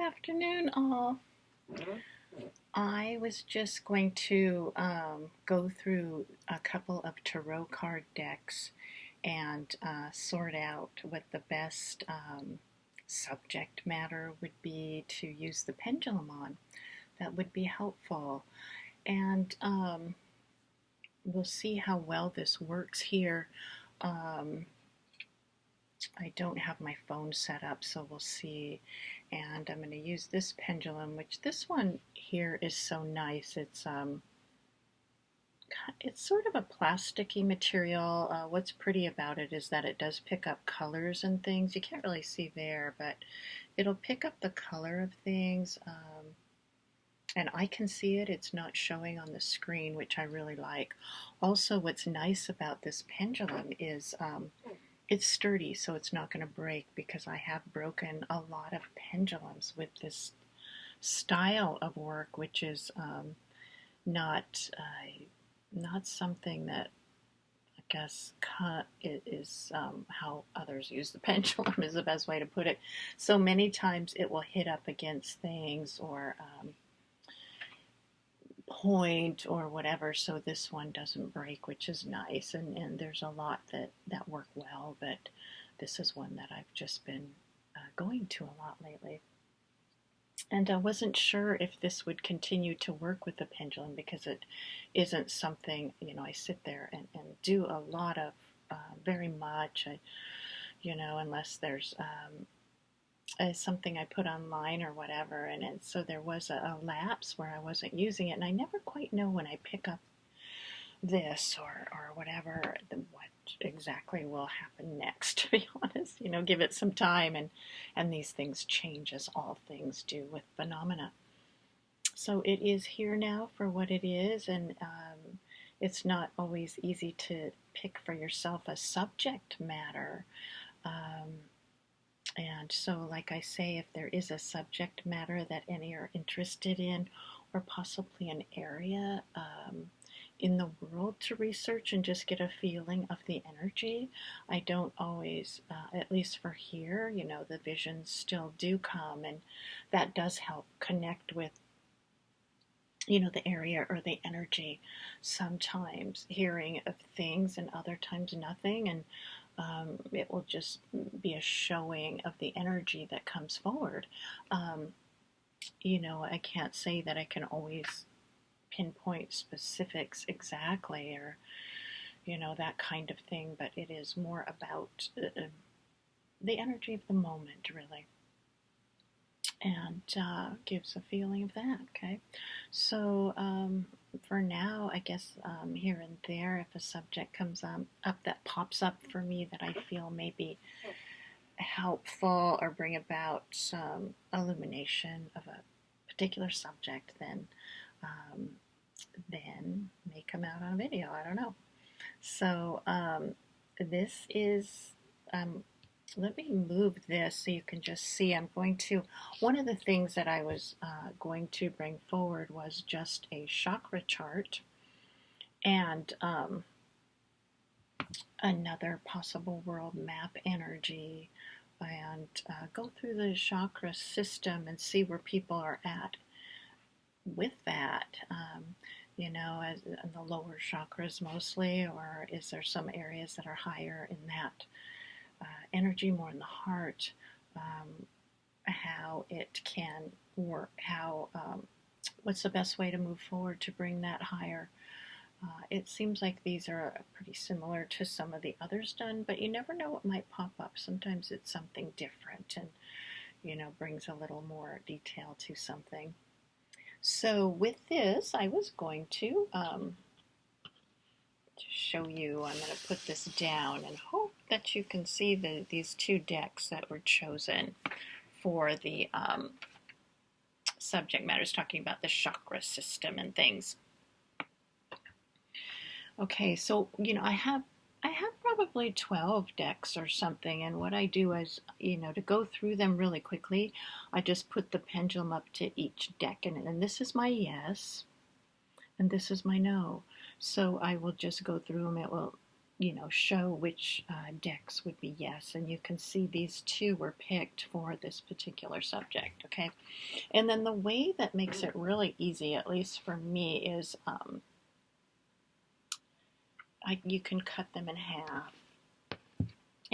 Afternoon, all. I was just going to go through a couple of tarot card decks and sort out what the best subject matter would be to use the pendulum on. That would be helpful. And we'll see how well this works here. Um, I don't have my phone set up, so we'll see. And I'm going to use this pendulum, which this one here is so nice. It's sort of a plasticky material. What's pretty about it is that it does pick up colors and things. You can't really see there, but it'll pick up the color of things. And I can see it. It's not showing on the screen, which I really like. Also, what's nice about this pendulum is it's sturdy, so it's not going to break, because I have broken a lot of pendulums with this style of work, which is not something that I guess is how others use the pendulum is the best way to put it. So many times it will hit up against things or point or whatever, so this one doesn't break, which is nice. And there's a lot that work well, but this is one that I've just been going to a lot lately. And I wasn't sure if this would continue to work with the pendulum, because it isn't something, I sit there and do a lot of very much, unless there's something I put online or whatever. And so there was a lapse where I wasn't using it, and I never quite know when I pick up this or whatever what exactly will happen next, to be honest. Give it some time, and these things change, as all things do with phenomena. So it is here now for what it is, and it's not always easy to pick for yourself a subject matter. And so, like I say, if there is a subject matter that any are interested in, or possibly an area in the world to research and just get a feeling of the energy, I don't always, at least for here, the visions still do come, and that does help connect with, the area or the energy. Sometimes hearing of things, and other times nothing, and it will just be a showing of the energy that comes forward. I can't say that I can always pinpoint specifics exactly, or, that kind of thing, but it is more about the energy of the moment, really, and gives a feeling of that, okay? So for now, I guess here and there, if a subject comes up that pops up for me that I feel may be helpful or bring about some illumination of a particular subject, then may come out on video. I don't know. So this is let me move this so you can just see. One of the things that I was going to bring forward was just a chakra chart, and another possible world map energy, and go through the chakra system and see where people are at with that. As in the lower chakras mostly, or is there some areas that are higher in that energy, more in the heart, how it can work, what's the best way to move forward to bring that higher. It seems like these are pretty similar to some of the others done, but you never know what might pop up. Sometimes it's something different and, brings a little more detail to something. So with this, I was going to show you. I'm going to put this down and hope that you can see these two decks that were chosen for the subject matters, talking about the chakra system and things. Okay, so I have probably 12 decks or something, and what I do is, to go through them really quickly, I just put the pendulum up to each deck, and this is my yes, and this is my no. So I will just go through them. It will show which decks would be yes. And you can see these two were picked for this particular subject, okay? And then the way that makes it really easy, at least for me, is you can cut them in half.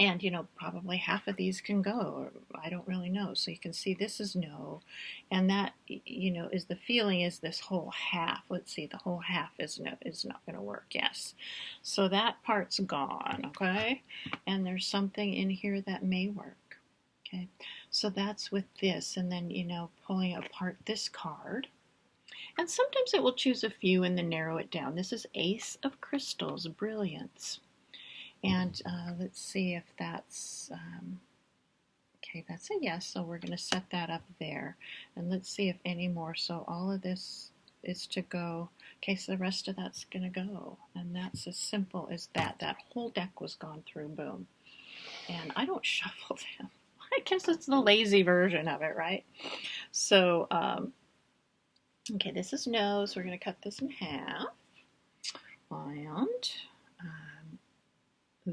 And, probably half of these can go, or I don't really know. So you can see this is no. And that, is the feeling is this whole half. Let's see, the whole half is no, is not going to work, yes. So that part's gone, okay? And there's something in here that may work, okay? So that's with this. And then, pulling apart this card. And sometimes it will choose a few and then narrow it down. This is Ace of Crystals, Brilliance. And let's see if that's, okay, that's a yes, so we're going to set that up there. And let's see if any more. So all of this is to go. Okay, so the rest of that's going to go. And that's as simple as that. That whole deck was gone through, boom. And I don't shuffle them. I guess it's the lazy version of it, right? So, okay, this is no, so we're going to cut this in half. And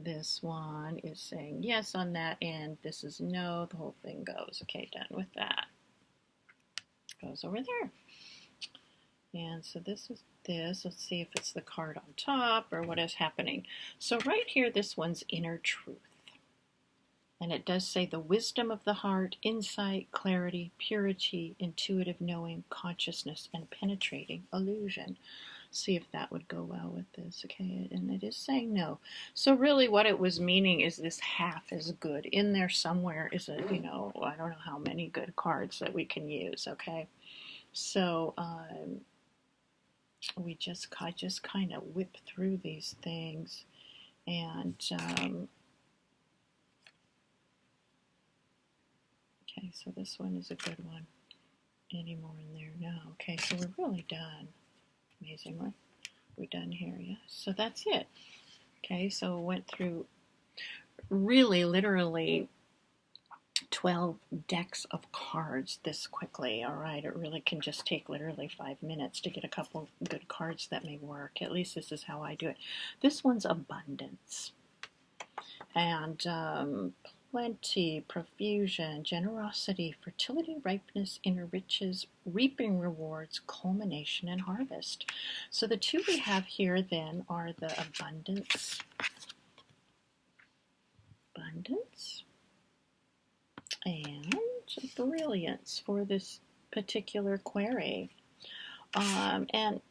this one is saying yes on that end. This is no. The whole thing goes. Okay, done with that. Goes over there. And so this is this. Let's see if it's the card on top or what is happening. So right here, this one's Inner Truth. And it does say the wisdom of the heart, insight, clarity, purity, intuitive knowing, consciousness, and penetrating illusion. See if that would go well with this, okay? And it is saying no. So really what it was meaning is this half is good. In there somewhere is a, I don't know how many good cards that we can use, okay? So I just kind of whip through these things. And, okay, so this one is a good one. Any more in there? No. Okay, so we're really done. Amazing. We're done here, yes. So that's it. Okay, so went through really literally 12 decks of cards this quickly. All right, it really can just take literally 5 minutes to get a couple good cards that may work. At least this is how I do it. This one's Abundance. And plenty, profusion, generosity, fertility, ripeness, inner riches, reaping rewards, culmination, and harvest. So the two we have here then are the abundance, and brilliance for this particular query. And,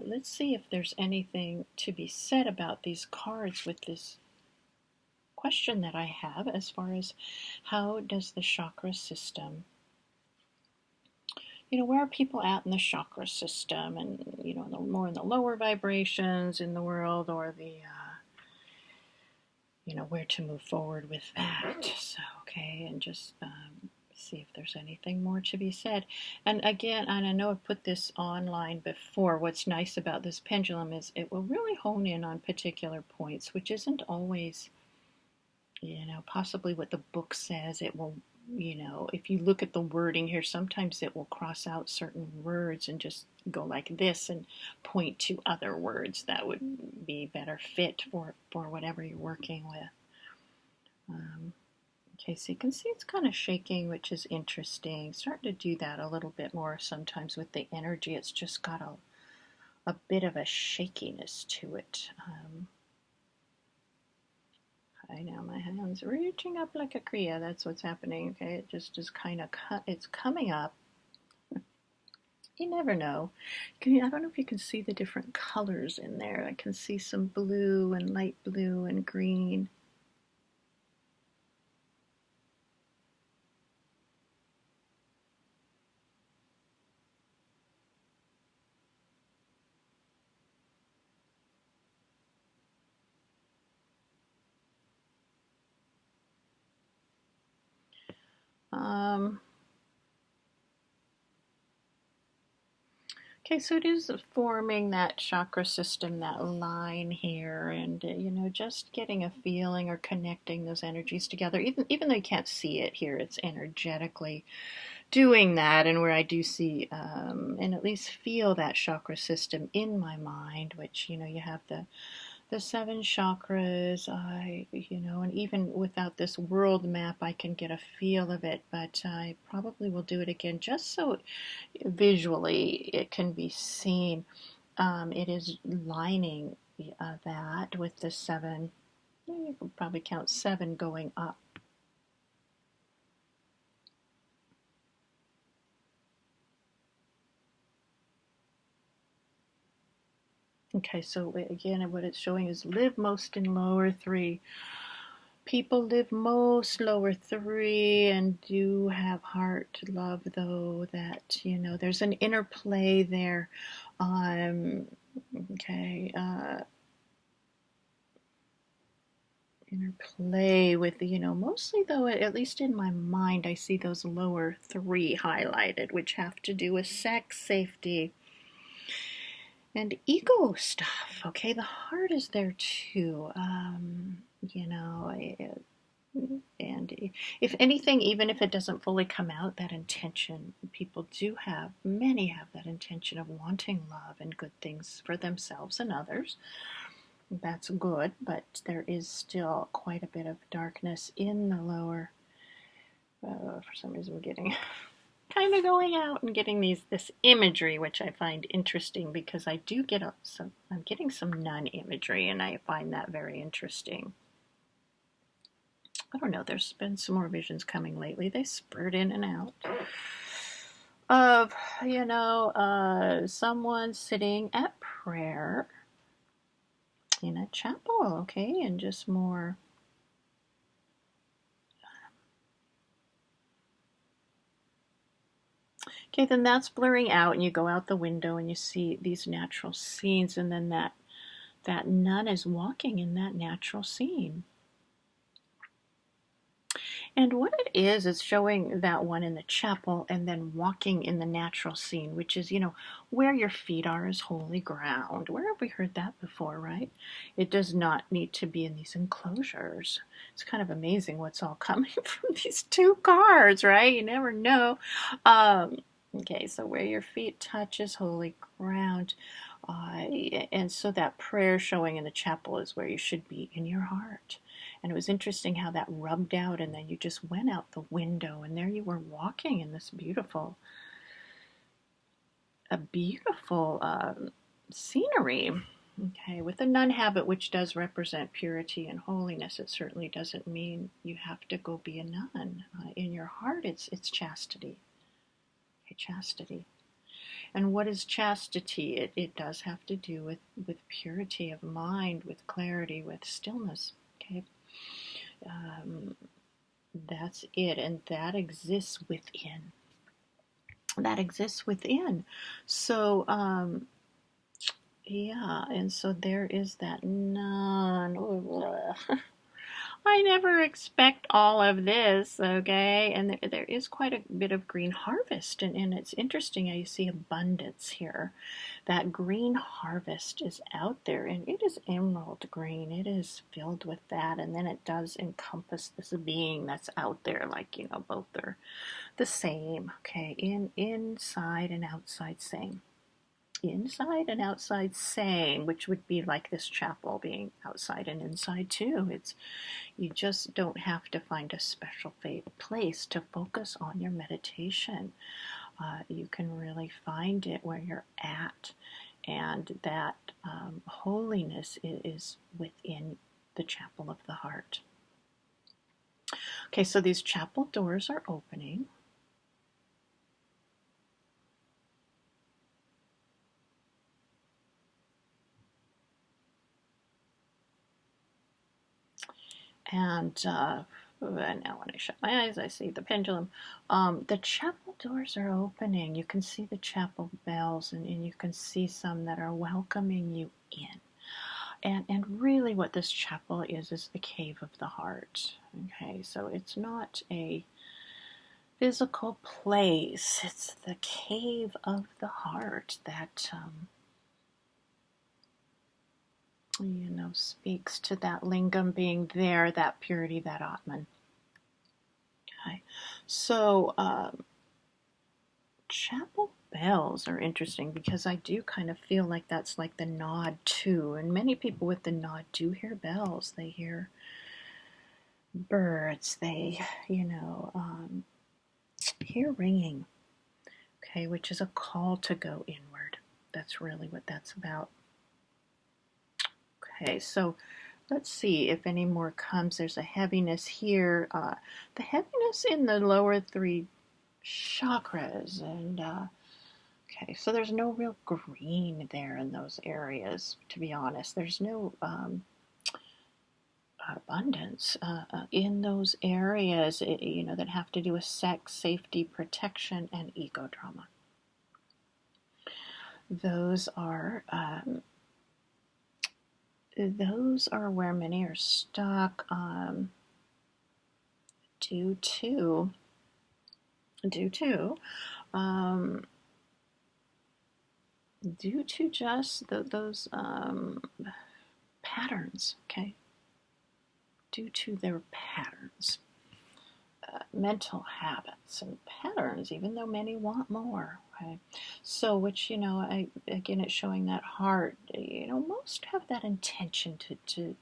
let's see if there's anything to be said about these cards with this question that I have as far as how does the chakra system, where are people at in the chakra system, and, more in the lower vibrations in the world, or the, where to move forward with that. So, okay, and just see if there's anything more to be said. And again, and I know I've put this online before, what's nice about this pendulum is it will really hone in on particular points, which isn't always possibly what the book says. It will, if you look at the wording here, sometimes it will cross out certain words and just go like this and point to other words that would be better fit for whatever you're working with. Okay, so you can see it's kind of shaking, which is interesting. Starting to do that a little bit more sometimes with the energy. It's just got a bit of a shakiness to it. I know my hand's reaching up like a Kriya. That's what's happening. Okay, it just is kind of it's coming up. You never know. I don't know if you can see the different colors in there. I can see some blue and light blue and green. Okay, so it is forming that chakra system, that line here, and just getting a feeling or connecting those energies together. Even though you can't see it here, it's energetically doing that, and where I do see and at least feel that chakra system in my mind, which you have the the seven chakras, and even without this world map, I can get a feel of it, but I probably will do it again just so visually it can be seen. It is lining that with the seven. You can probably count seven going up. Okay, so again, what it's showing is live most in lower three. People live most lower three and do have heart love, though, that, there's an interplay there. Okay, interplay with, mostly, though, at least in my mind, I see those lower three highlighted, which have to do with sex, safety, and ego stuff. Okay, the heart is there too. And if anything, even if it doesn't fully come out, that intention, people do have, many have that intention of wanting love and good things for themselves and others. That's good, but there is still quite a bit of darkness in the lower. For some reason, we're getting kind of going out and getting this imagery, which I find interesting because I do get I'm getting some nun imagery, and I find that very interesting. I don't know, there's been some more visions coming lately. They spurt in and out of, someone sitting at prayer in a chapel, okay, and just more. Okay, then that's blurring out, and you go out the window and you see these natural scenes, and then that nun is walking in that natural scene. And what it is showing that one in the chapel and then walking in the natural scene, which is, where your feet are is holy ground. Where have we heard that before, right? It does not need to be in these enclosures. It's kind of amazing what's all coming from these two cards, right? You never know. Okay, so where your feet touch is holy ground. And so that prayer showing in the chapel is where you should be in your heart. And it was interesting how that rubbed out, and then you just went out the window, and there you were walking in this beautiful scenery. Okay, with the nun habit, which does represent purity and holiness, it certainly doesn't mean you have to go be a nun. In your heart, it's chastity. Okay, chastity. And what is chastity? It does have to do with purity of mind, with clarity, with stillness. Okay. That's it, and that exists within. That exists within. So, yeah, and so there is that nun. I never expect all of this, okay? And there is quite a bit of green harvest, and it's interesting how you see abundance here. That green harvest is out there, and it is emerald green. It is filled with that, and then it does encompass this being that's out there, like, both are the same, okay? Inside and outside same. Inside and outside same, which would be like this chapel being outside and inside too. You just don't have to find a special place to focus on your meditation. You can really find it where you're at, and that holiness is within the chapel of the heart. Okay, so these chapel doors are opening. And now when I shut my eyes, I see the pendulum. The chapel doors are opening. You can see the chapel bells, and you can see some that are welcoming you in. And really what this chapel is the cave of the heart. Okay, so it's not a physical place. It's the cave of the heart that speaks to that lingam being there, that purity, that Atman. Okay, so chapel bells are interesting because I do kind of feel like that's like the nod to, and many people with the nod do hear bells. They hear birds. They, hear ringing. Okay, which is a call to go inward. That's really what that's about. Okay, so let's see if any more comes. There's a heaviness here. The heaviness in the lower three chakras, and okay, so there's no real green there in those areas, to be honest. There's no abundance in those areas, that have to do with sex, safety, protection, and ego drama. Those are where many are stuck due to just those patterns, okay? Due to their patterns, mental habits and patterns, even though many want more, okay? So, which, again, it's showing that heart, most have that intention to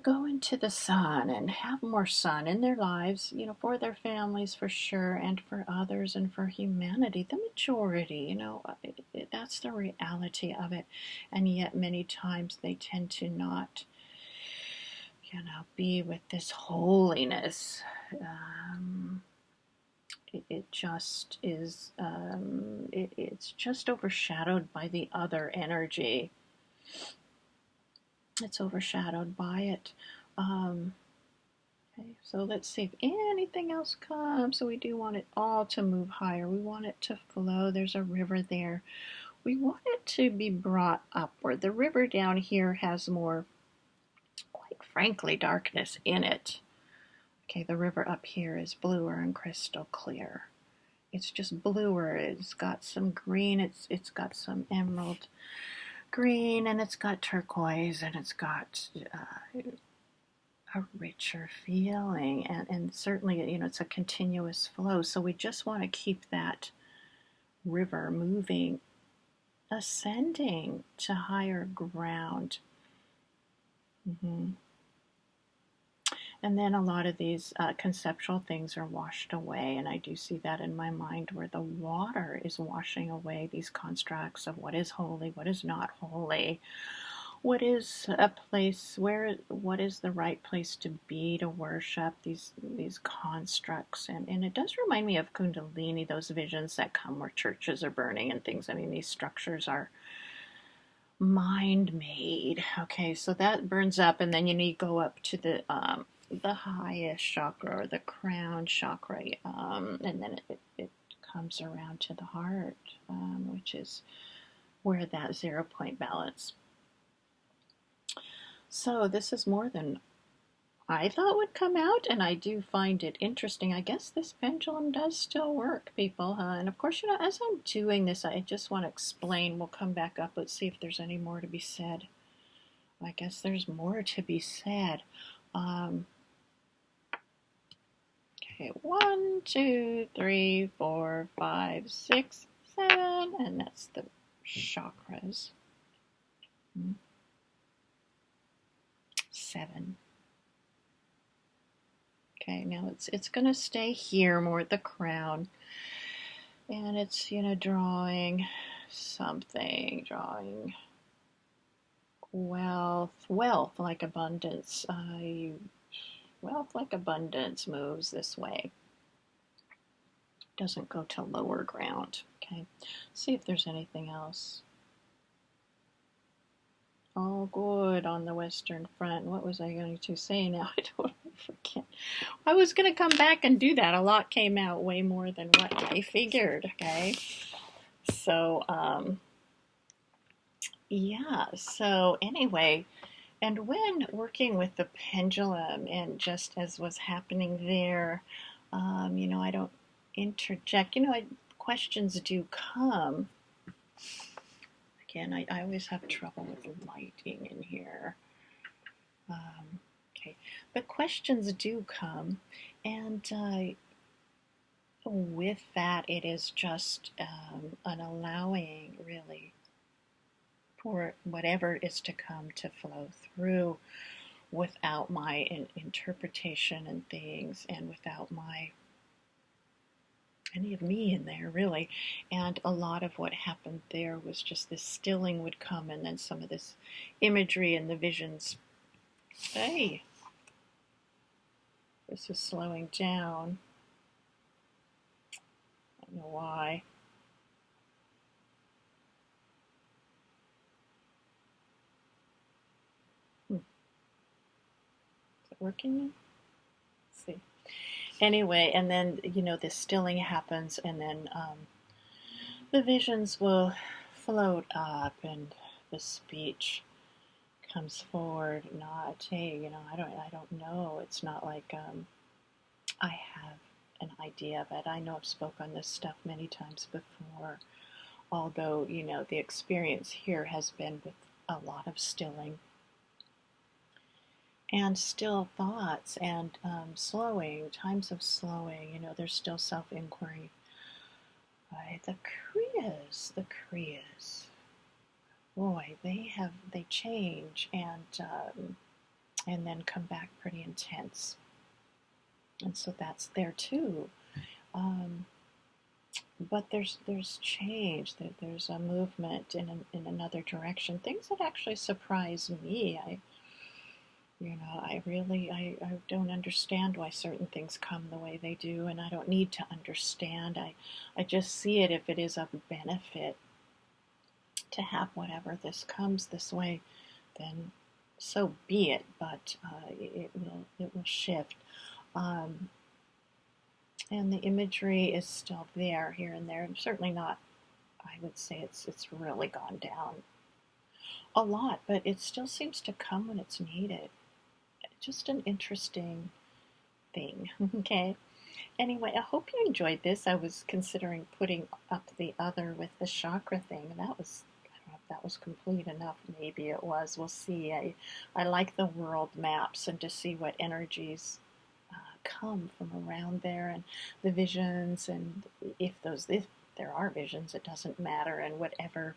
go into the sun and have more sun in their lives, for their families for sure, and for others and for humanity. The majority, that's the reality of it. And yet many times they tend to not, be with this holiness. It just is, it's just overshadowed by the other energy. It's overshadowed by it. Okay, so let's see if anything else comes. So we do want it all to move higher. We want it to flow. There's a river there. We want it to be brought upward. The river down here has more, quite frankly, darkness in it. Okay, the river up here is bluer and crystal clear. It's just bluer. It's got some green. It's got some emerald green, and it's got turquoise, and it's got a richer feeling, and certainly, it's a continuous flow. So we just want to keep that river moving, ascending to higher ground. And then a lot of these conceptual things are washed away, and I do see that in my mind where the water is washing away these constructs of what is holy, what is not holy, what is a place what is the right place to be to worship, these constructs. And it does remind me of Kundalini, those visions that come where churches are burning and things. I mean, these structures are mind made. Okay, so that burns up, and then you go up to the highest chakra, or the crown chakra, and then it comes around to the heart, which is where that 0 point balance. So this is more than I thought would come out, and I do find it interesting. I guess this pendulum does still work, people. And of course, as I'm doing this, I just want to explain. We'll come back up. Let's see if there's any more to be said. I guess there's more to be said. Okay, 1, 2, 3, 4, 5, 6, 7, and that's the chakras. 7. Okay, now it's going to stay here more at the crown, and it's drawing something, drawing wealth like abundance. Wealth like abundance moves this way. Doesn't go to lower ground. Okay, see if there's anything else. Oh, good, on the Western Front. What was I going to say now? I totally forget. I was going to come back and do that. A lot came out, way more than what I figured, okay? So, yeah, so anyway, and when working with the pendulum, and just as was happening there, I don't interject. Questions do come. Again, I always have trouble with the lighting in here. Okay, but questions do come, and with that, it is just an allowing, really, for whatever is to come to flow through without my interpretation and things, and without my any of me in there, really. And a lot of what happened there was just this stilling would come, and then some of this imagery and the visions. Hey, this is slowing down. I don't know why. Is it working? Let's see. Anyway, and then, this stilling happens, and then the visions will float up, and the speech comes forward. Not, hey, I don't know. It's not like I have an idea, but I know I've spoke on this stuff many times before. Although, the experience here has been with a lot of stilling and still thoughts, and slowing, times of slowing. There's still self-inquiry. The Kriyas, boy, they change, and then come back pretty intense, and so that's there too. But there's change. There's a movement in another direction. Things that actually surprise me. I don't understand why certain things come the way they do, and I don't need to understand. I just see it. If it is of benefit to have whatever this comes this way, then so be it. But it will shift, and the imagery is still there here and there. And certainly not. I would say it's really gone down a lot, but it still seems to come when it's needed. Just an interesting thing. Okay. Anyway, I hope you enjoyed this. I was considering putting up the other with the chakra thing, and that was, I don't know if that was complete enough. Maybe it was. We'll see. I like the world maps, and to see what energies come from around there, and the visions, and if there are visions, it doesn't matter, and whatever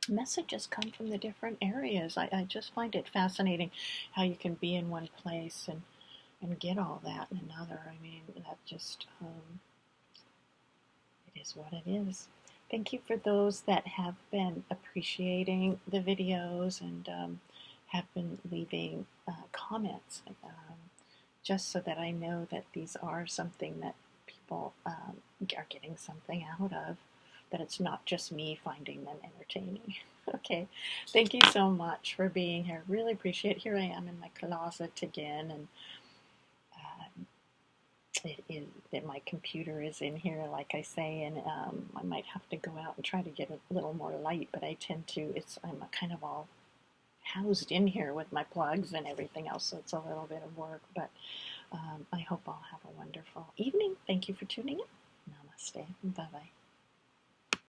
messages come from the different areas. I just find it fascinating how you can be in one place and get all that in another. I mean, that just, it is what it is. Thank you for those that have been appreciating the videos, and have been leaving comments, just so that I know that these are something that people are getting something out of, that it's not just me finding them entertaining. Okay, thank you so much for being here. Really appreciate it. Here I am in my closet again, and my computer is in here, like I say, and I might have to go out and try to get a little more light, but I tend to, I'm kind of all housed in here with my plugs and everything else, so it's a little bit of work, but I hope I'll have a wonderful evening. Thank you for tuning in. Namaste. Bye-bye.